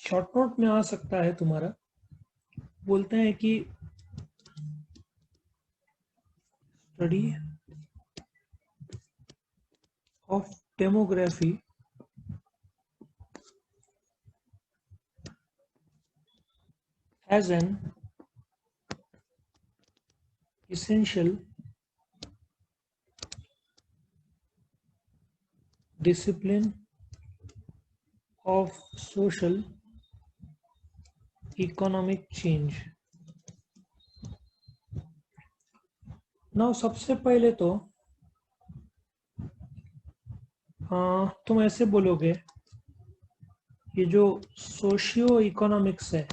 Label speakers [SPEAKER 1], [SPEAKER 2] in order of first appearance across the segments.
[SPEAKER 1] Short note में आ सकता है तुम्हारा। बोलते हैं कि study of demography has an essential discipline of social economic change। Now सबसे पहले तो तुम ऐसे बोलोगे, ये जो सोशियो इकोनॉमिक्स है,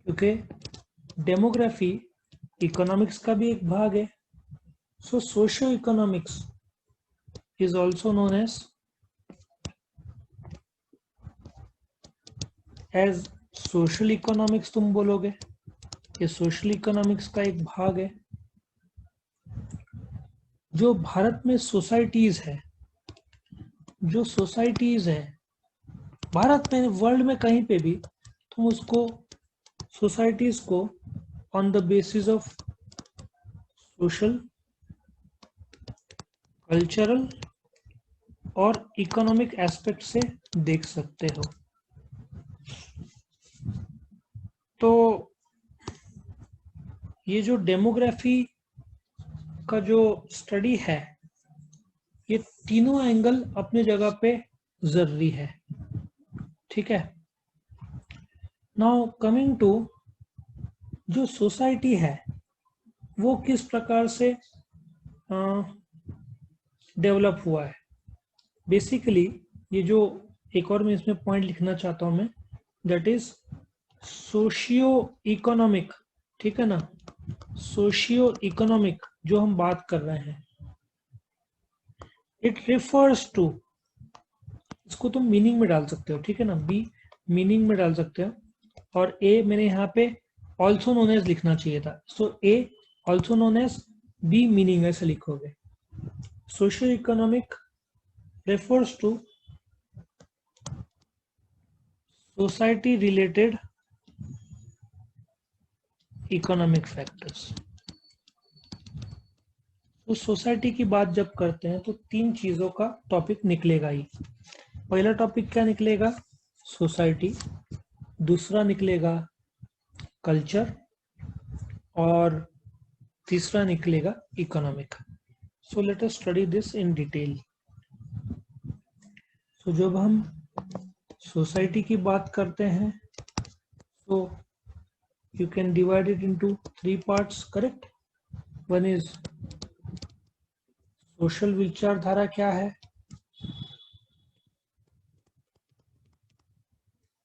[SPEAKER 1] क्योंकि डेमोग्राफी इकोनॉमिक्स का भी एक भाग है। So socio economics is also known as social economics. तुम बोलोगे ये सोशल इकोनॉमिक्स का एक भाग है। जो भारत में सोसाइटीज है, जो सोसाइटीज है भारत में, वर्ल्ड में कहीं पे भी तुम उसको सोसाइटीज को on the basis of social, cultural और इकोनॉमिक एस्पेक्ट से देख सकते हो। तो ये जो डेमोग्राफी का जो स्टडी है, ये तीनों एंगल अपनी जगह पे जरूरी है। ठीक है। नाउ कमिंग टू जो सोसाइटी है वो किस प्रकार से डेवलप हुआ है। बेसिकली ये जो एक और मैं इसमें पॉइंट लिखना चाहता हूं मैं, दैट इज सोशियो इकोनॉमिक। ठीक है ना, सोशियो इकोनॉमिक जो हम बात कर रहे हैं, इट रेफर्स टू, इसको तुम मीनिंग में डाल सकते हो। ठीक है ना, बी मीनिंग में डाल सकते हो, और ए मैंने यहाँ पे ऑल्सो नोन एज लिखना चाहिए था। So A also known as, B meaning ऐसे लिखोगे। Socio economic refers to society related economic factors। तो सोसाइटी की बात जब करते हैं तो तीन चीजों का टॉपिक निकलेगा ही। पहला टॉपिक क्या निकलेगा? सोसाइटी। दूसरा निकलेगा कल्चर, और तीसरा निकलेगा economic. So let us study this in detail. तो जब हम सोसाइटी की बात करते हैं तो you can divide it into three parts, correct? One is social विचारधारा क्या है,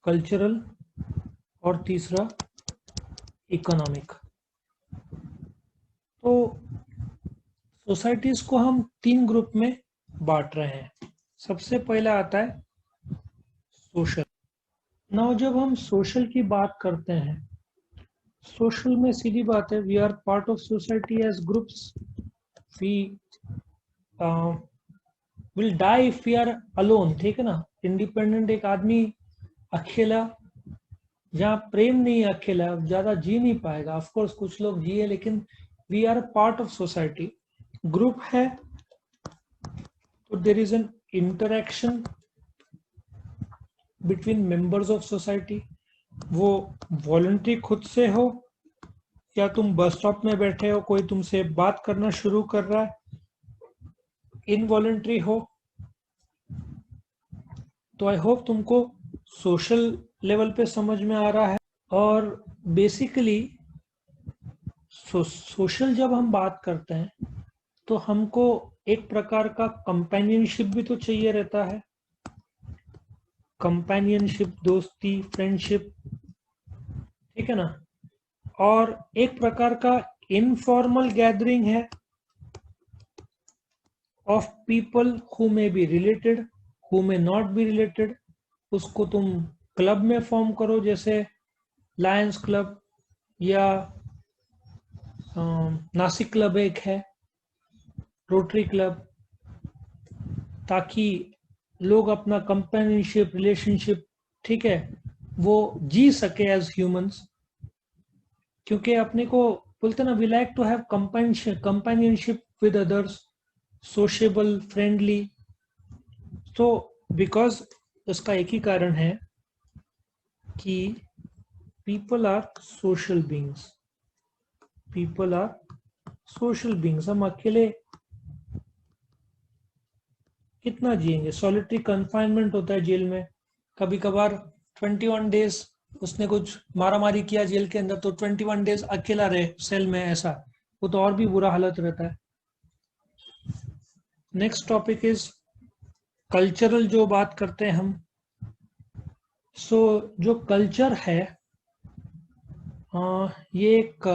[SPEAKER 1] कल्चरल, और तीसरा इकोनॉमिक। तो सोसाइटीज को हम तीन ग्रुप में बांट रहे हैं। सबसे पहला आता है सोशल। नाउ जब हम सोशल की बात करते हैं, सोशल में सीधी बात है, we are part of society as groups. We will die if we are alone. ठीक है ना, इंडिपेंडेंट एक आदमी अकेला, जहाँ प्रेम नहीं है, अकेला ज्यादा जी नहीं पाएगा। ऑफकोर्स कुछ लोग जिए, लेकिन we are part of society. Group है तो there is an interaction between members of society. वो वॉलंटरी खुद से हो, या तुम बस स्टॉप में बैठे हो, कोई तुमसे बात करना शुरू कर रहा है, इनवॉलंटरी हो। तो आई होप तुमको सोशल लेवल पे समझ में आ रहा है। और बेसिकली सोशल जब हम बात करते हैं तो हमको एक प्रकार का कंपेनियनशिप भी तो चाहिए रहता है। कंपेनियनशिप, दोस्ती, फ्रेंडशिप, ठीक है ना। और एक प्रकार का इनफॉर्मल गैदरिंग है of people who may be related, who may not be related. उसको तुम क्लब में फॉर्म करो, जैसे लायंस क्लब या नासिक क्लब एक है, रोटरी क्लब, ताकि लोग अपना कंपेनियनशिप रिलेशनशिप, ठीक है, वो जी सके एज ह्यूमंस, क्योंकि अपने को बोलते ना we like to have companionship with others, sociable, friendly. तो बिकॉज उसका एक ही कारण है कि people are social beings, people are social beings. हम अकेले कितना जिएंगे, सॉलिटरी कन्फाइनमेंट होता है जेल में, कभी कभार 21 डेज उसने कुछ मारा मारी किया जेल के अंदर तो 21 डेज अकेला रहे सेल में, ऐसा वो तो और भी बुरा हालत रहता है। नेक्स्ट टॉपिक इज कल्चरल, जो बात करते हैं हम। सो जो कल्चर है, ये एक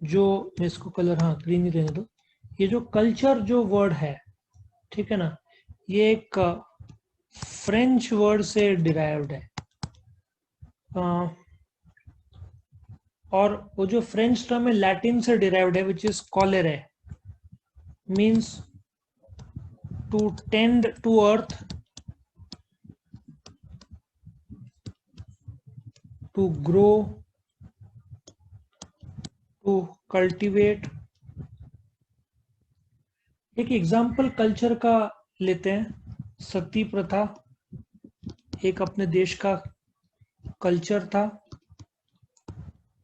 [SPEAKER 1] जो मैं इसको कलर, हाँ ग्रीन ही रहने दो। ये जो कल्चर जो वर्ड है, ठीक है ना, ये एक फ्रेंच वर्ड से डिराइव्ड है। और वो जो फ्रेंच टर्म है लैटिन से डिराइव्ड है, which is colere, means to tend to earth, to grow, to cultivate. एक एग्जाम्पल कल्चर का लेते हैं, सती प्रथा एक अपने देश का कल्चर था,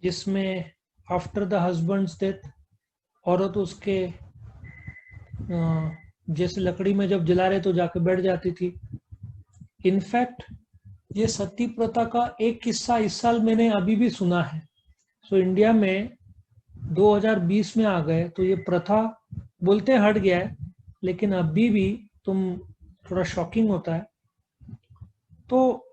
[SPEAKER 1] जिसमें आफ्टर द हस्बैंड्स डेथ औरत उसके जैसे लकड़ी में जब जला रहे तो जाके बैठ जाती थी। इनफैक्ट ये सती प्रथा का एक किस्सा इस साल मैंने अभी भी सुना है। सो इंडिया में 2020 में आ गए तो ये प्रथा बोलते हट गया है, लेकिन अभी भी तुम थोड़ा शॉकिंग होता है। तो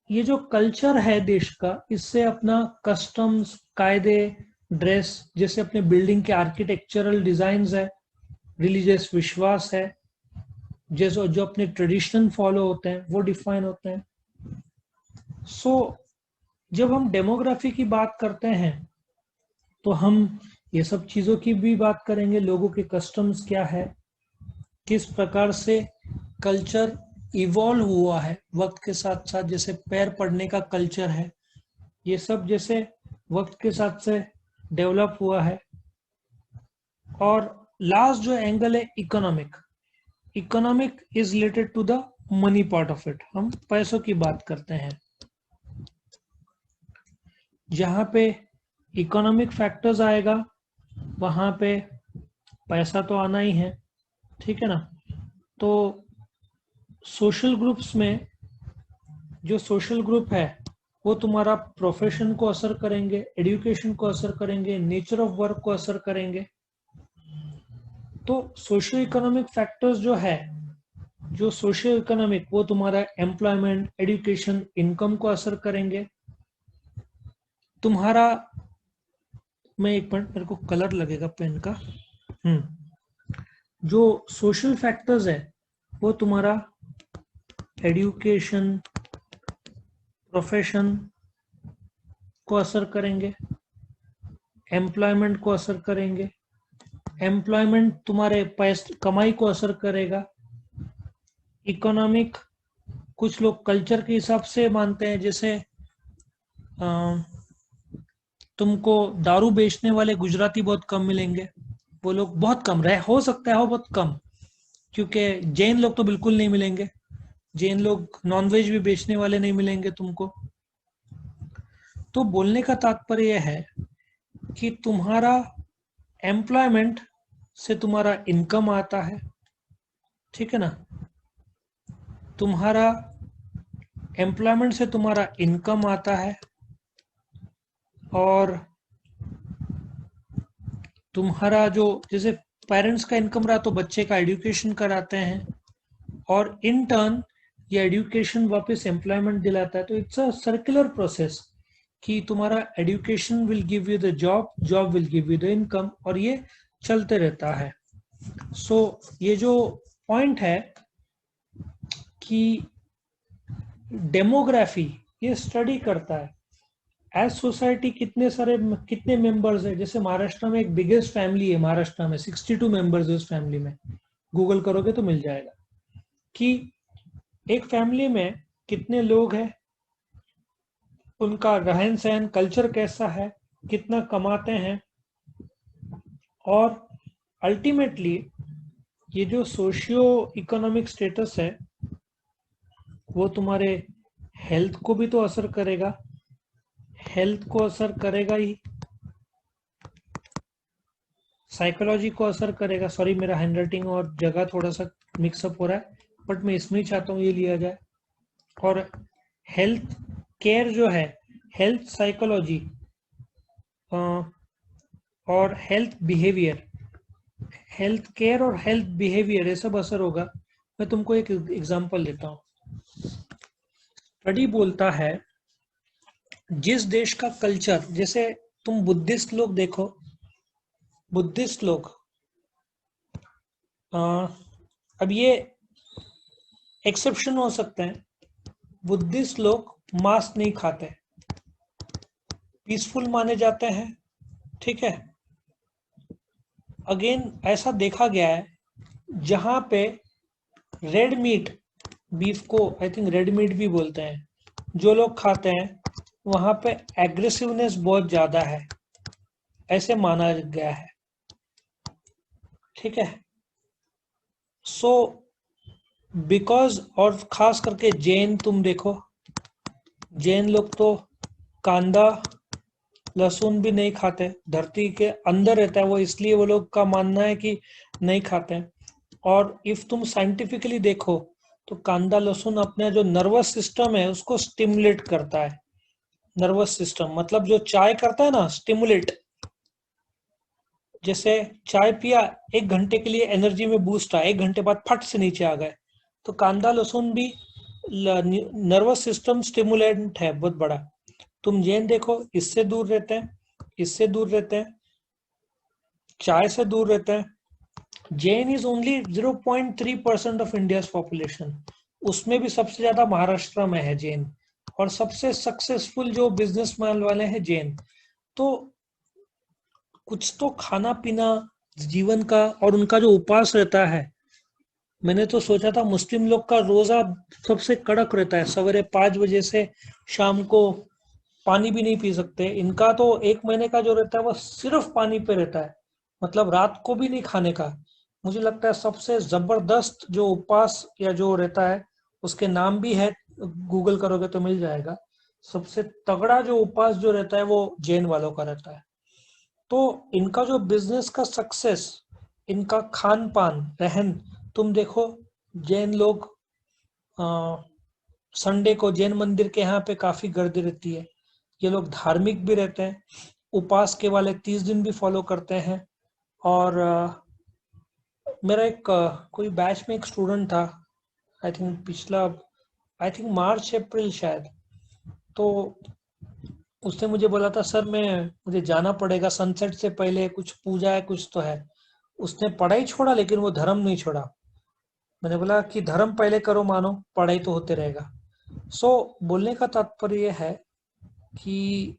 [SPEAKER 1] ये जो कल्चर है देश का, इससे अपना कस्टम्स, कायदे, ड्रेस, जैसे अपने बिल्डिंग के आर्किटेक्चरल डिजाइन्स है, रिलीजियस विश्वास है, जैसे जो अपने ट्रेडिशन फॉलो होते हैं वो डिफाइन होते हैं। सो जब हम डेमोग्राफी की बात करते हैं तो हम ये सब चीजों की भी बात करेंगे, लोगों के कस्टम्स क्या है, किस प्रकार से कल्चर इवॉल्व हुआ है वक्त के साथ साथ, जैसे पैर पड़ने का कल्चर है, ये सब जैसे वक्त के साथ से डेवलप हुआ है। और लास्ट जो एंगल है economic, economic is related to the money part of it, हम पैसों की बात करते हैं। जहां पे इकोनॉमिक फैक्टर्स आएगा वहां पे पैसा तो आना ही है, ठीक है ना। तो सोशल ग्रुप्स में जो सोशल ग्रुप है वो तुम्हारा प्रोफेशन को असर करेंगे, एजुकेशन को असर करेंगे, नेचर ऑफ वर्क को असर करेंगे। तो सोशल इकोनॉमिक फैक्टर्स जो है, जो सोशल इकोनॉमिक, वो तुम्हारा एम्प्लॉयमेंट, एजुकेशन, इनकम को असर करेंगे। तुम्हारा, मैं एक मिनट, मेरे को कलर लगेगा पेन का। जो सोशल फैक्टर्स है वो तुम्हारा एजुकेशन, प्रोफेशन को असर करेंगे, एम्प्लॉयमेंट को असर करेंगे, एम्प्लॉयमेंट तुम्हारे पैसे कमाई को असर करेगा। इकोनॉमिक कुछ लोग कल्चर के हिसाब से मानते हैं, जैसे तुमको दारू बेचने वाले गुजराती बहुत कम मिलेंगे, वो लोग बहुत कम रहे, हो सकता है हो बहुत कम, क्योंकि जैन लोग तो बिल्कुल नहीं मिलेंगे, जैन लोग नॉनवेज भी बेचने वाले नहीं मिलेंगे तुमको। तो बोलने का तात्पर्य यह है कि तुम्हारा एम्प्लॉयमेंट से तुम्हारा इनकम आता है, ठीक है ना, तुम्हारा एम्प्लॉयमेंट से तुम्हारा इनकम आता है, और तुम्हारा जो जैसे पेरेंट्स का इनकम रहा तो बच्चे का एजुकेशन कराते हैं, और इन टर्न ये एजुकेशन वापस एम्प्लॉयमेंट दिलाता है। तो इट्स अ सर्कुलर प्रोसेस कि तुम्हारा education will give you the job, job will give you the income, और ये चलते रहता है। सो ये जो पॉइंट है कि डेमोग्राफी ये स्टडी करता है एज सोसाइटी कितने मेंबर्स है। जैसे महाराष्ट्र में एक बिगेस्ट फैमिली है, महाराष्ट्र में 62 मेंबर्स है उस फैमिली में, गूगल करोगे तो मिल जाएगा। कि एक फैमिली में कितने लोग हैं, उनका रहन सहन कल्चर कैसा है, कितना कमाते हैं, और अल्टीमेटली ये जो सोशियो इकोनॉमिक स्टेटस है वो तुम्हारे हेल्थ को भी तो असर करेगा। हेल्थ को असर करेगा ही, साइकोलॉजी को असर करेगा। सॉरी, मेरा हैंडराइटिंग और जगह थोड़ा सा मिक्सअप हो रहा है, बट मैं इसमें ही चाहता हूँ ये लिया जाए। और हेल्थ केयर जो है, हेल्थ साइकोलॉजी और हेल्थ बिहेवियर, हेल्थ केयर और हेल्थ बिहेवियर ये सब असर होगा। मैं तुमको एक एग्जांपल देता हूँ। स्टडी बोलता है जिस देश का कल्चर, जैसे तुम बुद्धिस्ट लोग देखो, बुद्धिस्ट लोग अब ये एक्सेप्शन हो सकते हैं, बुद्धिस्ट लोग मांस नहीं खाते, पीसफुल माने जाते हैं, ठीक है। अगेन ऐसा देखा गया है जहां पे रेड मीट, बीफ को आई थिंक रेड मीट भी बोलते हैं, जो लोग खाते हैं वहां पे एग्रेसिवनेस बहुत ज्यादा है, ऐसे माना गया है, ठीक है। सो बिकॉज, और खास करके जैन तुम देखो, जैन लोग तो कांदा लहसुन भी नहीं खाते, धरती के अंदर रहता है वो, इसलिए वो लोग का मानना है कि नहीं खाते हैं। और इफ तुम साइंटिफिकली देखो तो कांदा लहसुन अपने जो नर्वस सिस्टम है उसको स्टिमुलेट करता है। नर्वस सिस्टम मतलब जो चाय करता है ना स्टिमुलेट, जैसे चाय पिया, 1 घंटे के लिए एनर्जी में बूस्ट आया, 1 घंटे बाद फट से नीचे आ गए। तो कांदा लहसुन भी नर्वस सिस्टम स्टिमुलेंट है बहुत बड़ा। तुम जैन देखो, इससे दूर रहते हैं, इससे दूर रहते हैं, चाय से दूर रहते हैं। Jain is only 0.3% of India population, उसमें भी सबसे ज्यादा महाराष्ट्र में है जैन, और सबसे सक्सेसफुल जो बिजनेसमैन वाले हैं जैन। तो कुछ तो खाना पीना जीवन का, और उनका जो उपवास रहता है, मैंने तो सोचा था मुस्लिम लोग का रोजा सबसे कड़क रहता है, सवेरे 5 बजे से शाम को पानी भी नहीं पी सकते। इनका तो 1 महीने का जो रहता है वो सिर्फ पानी पे रहता है, मतलब रात को भी नहीं खाने का। मुझे लगता है सबसे जबरदस्त जो उपवास या जो रहता है, उसके नाम भी है, गूगल करोगे तो मिल जाएगा। सबसे तगड़ा जो उपवास जो रहता है वो जैन वालों का रहता है। तो इनका जो बिजनेस का सक्सेस, इनका खान पान रहन, तुम देखो जैन लोग संडे को जैन मंदिर के यहाँ पे काफी गर्दी रहती है। ये लोग धार्मिक भी रहते हैं, उपवास के वाले 30 दिन भी फॉलो करते हैं। और मेरा एक कोई बैच में एक स्टूडेंट था, आई थिंक पिछला, आई थिंक मार्च अप्रैल शायद, तो उसने मुझे बोला था सर मैं, मुझे जाना पड़ेगा सनसेट से पहले, कुछ पूजा है कुछ तो है। उसने पढ़ाई छोड़ा लेकिन वो धर्म नहीं छोड़ा। मैंने बोला कि धर्म पहले करो, मानो पढ़ाई तो होते रहेगा। बोलने का तात्पर्य है कि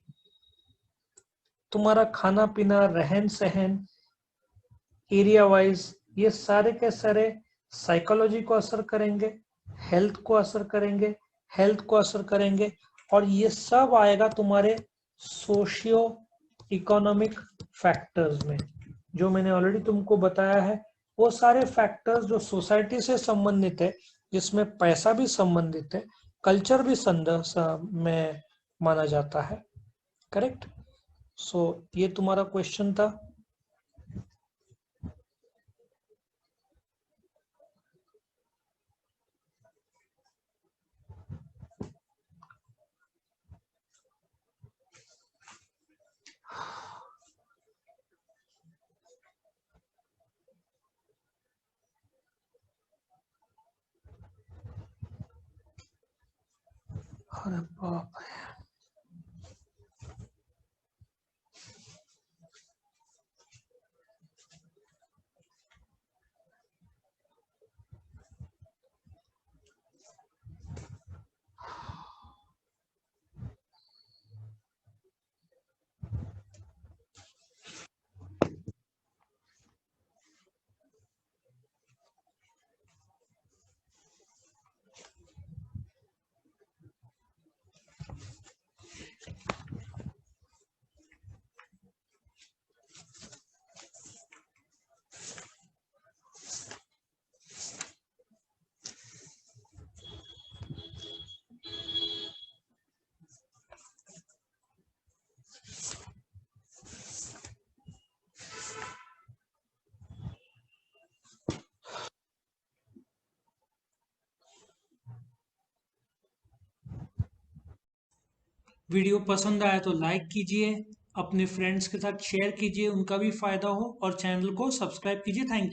[SPEAKER 1] तुम्हारा खाना पीना रहन सहन एरिया वाइज, ये सारे के सारे साइकोलॉजी को असर करेंगे, हेल्थ को असर करेंगे, हेल्थ को असर करेंगे। और ये सब आएगा तुम्हारे सोशियो इकोनॉमिक फैक्टर्स में, जो मैंने ऑलरेडी तुमको बताया है। वो सारे फैक्टर्स जो सोसाइटी से संबंधित है, जिसमें पैसा भी संबंधित है, कल्चर भी संदर्भ में माना जाता है। करेक्ट। ये तुम्हारा क्वेश्चन था। अरे बाप वीडियो पसंद आया तो लाइक कीजिए, अपने फ्रेंड्स के साथ शेयर कीजिए, उनका भी फायदा हो, और चैनल को सब्सक्राइब कीजिए। Thank you.